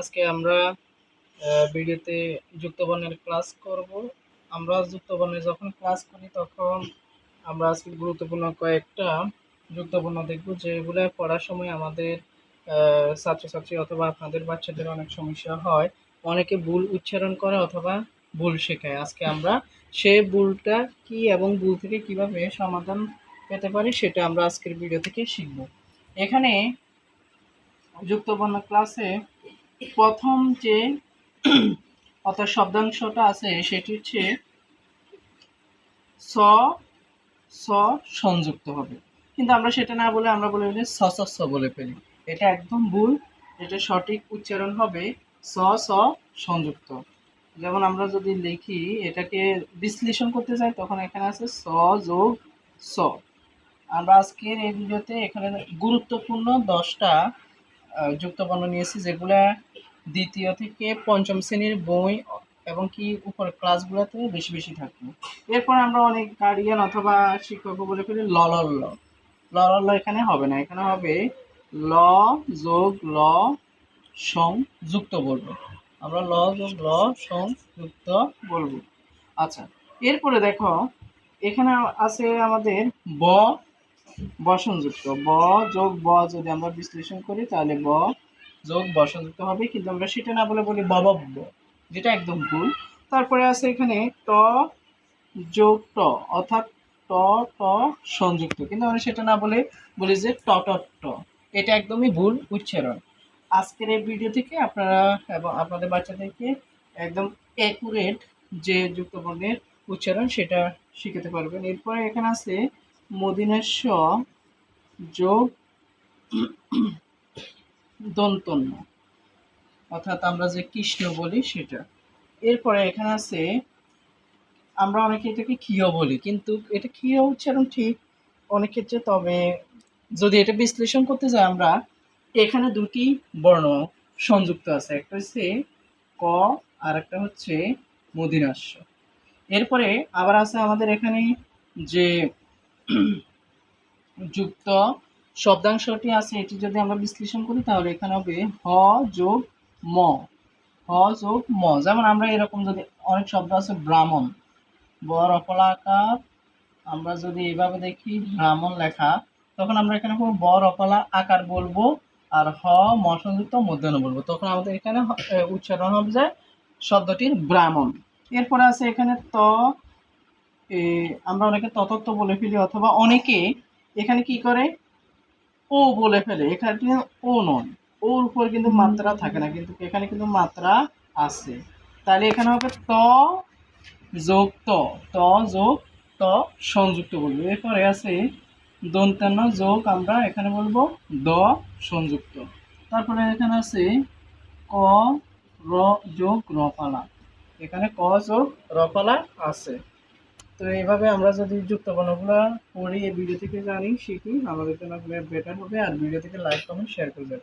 আজকে আমরা ভিডিওতে যুক্ত বর্ণের ক্লাস করব। আমরা যুক্ত বর্ণের যখন ক্লাস করি তখন আমরা আজকে গুরুত্বপূর্ণ কয়েকটা যুক্ত বর্ণ দেখব, যেগুলো পড়ার সময় আমাদের ছাত্রছাত্রী অথবা আপনাদের বাচ্চাদের অনেক সমস্যা হয়। অনেকে ভুল উচ্চারণ করে অথবা ভুল শেখায়। আজকে আমরা সেই ভুলটা কি এবং ভুল থেকে কিভাবে সমাধান পেতে পারি সেটা আমরা আজকের ভিডিও থেকে শিখব। এখানে যুক্ত বর্ণ ক্লাসে প্রথম যে অর্থাৎ শব্দাংশটা আছে সেটি হচ্ছে স স সংযুক্ত হবে, কিন্তু আমরা সেটা না বলে আমরা বলে ফেলি স স স বলে ফেলি। এটা একদম ভুল। এটা সঠিক উচ্চারণ হবে স স সংযুক্ত। যেমন আমরা যদি লিখি, এটাকে বিশ্লেষণ করতে যাই, তখন এখানে আছে স যোগ স। আমরা আজকের এই ভিডিওতে এখানে গুরুত্বপূর্ণ 10টা যুক্ত বর্ণ নিয়েছি, যেগুলা দ্বিতীয় থেকে পঞ্চম শ্রেণীর বই এবং কি উপর ক্লাসগুলোতে বেশি বেশি থাকবে। এরপর আমরা অনেক গার্ডিয়ান অথবা শিক্ষক বলে ফেলি ল ল ল। ল ল ল এখানে হবে না, এখানে হবে ল যোগ ল সং যুক্ত বলবো। আমরা ল যোগ ল সং যুক্ত বলবো। আচ্ছা, এরপরে দেখো এখানে আছে আমাদের ব বসনযুক্ত। ব যোগ ব যদি আমরা বিশ্লেষণ করি তাহলে ব যোগ বসনযুক্ত হবে, কিন্তু আমরা সেটা না বলে বলি ব ব ব, যেটা একদম ভুল। তারপরে আছে এখানে ট যোগ ট, অর্থাৎ ট ট সংযুক্ত, কিন্তু আমরা সেটা না বলে বলি যে ট ট ট। এটা একদমই ভুল উচ্চারণ। আজকের এই ভিডিও থেকে আপনারা এবং আপনাদের বাচ্চাদেরকে একদম অ্যাকুরেট যে যুক্ত বর্ণের উচ্চারণ সেটা শিখাতে পারবেন। এরপরে এখানে আছে মদিনার স যোগ দন্তন্য, অর্থাৎ আমরা যে কৃষ্ণ বলি সেটা। এরপরে এখানে আছে আমরা অনেকে এটাকে ক্ষীয় বলি, কিন্তু এটা ক্ষীয় উচ্চারণ ঠিক অনেক ক্ষেত্রে, তবে যদি এটা বিশ্লেষণ করতে যাই আমরা, এখানে দুটি বর্ণ সংযুক্ত আছে, একটা হচ্ছে ক আর একটা হচ্ছে মদিনাস্য। এরপরে আবার আছে আমাদের এখানে যে যুক্ত শব্দাংশটি আছে, এটি যদি আমরা বিশ্লেষণ করি তাহলে এখানে হবে হ যোগ ম। হ যোগ ম, যেমন আমরা এরকম যদি অনেক শব্দ আছে ব্রাহ্মণ, বড় ফলাকার, আমরা যদি এভাবে দেখি ব্রাহ্মণ লেখা, তখন আমরা এখানে বড় ফলা আকার বলবো আর হ ম সংযুক্ত মধ্যাহ্ন বলবো, তখন আমাদের এখানে উচ্চারণ হবে যে শব্দটির ব্রাহ্মণ। এরপরে আছে এখানে ত, আমরা অনেকে ততত্ব বলে ফেলি, অথবা অনেকে এখানে কি করে ও বলে ফেলে। এখানে কিন্তু ও নয়, ওর উপর কিন্তু মাত্রা থাকে না, কিন্তু এখানে কিন্তু মাত্রা আছে। তাহলে এখানে হবে ত যোগ ত, ত যোগ ত সংযুক্ত বলবো। এরপরে আছে দন্তান্ন যোগ, আমরা এখানে বলবো দ সংযুক্ত। তারপরে এখানে আছে ক র যোগ রপালা, এখানে ক যোগ রপালা আছে। তো এইভাবে আমরা যদি যুক্ত বর্ণগুলো পড়ি, এই ভিডিও থেকে জানি শিখি, আমাদের জন্য বেটার হবে। আর ভিডিও থেকে লাইক কমেন্ট শেয়ার করবেন।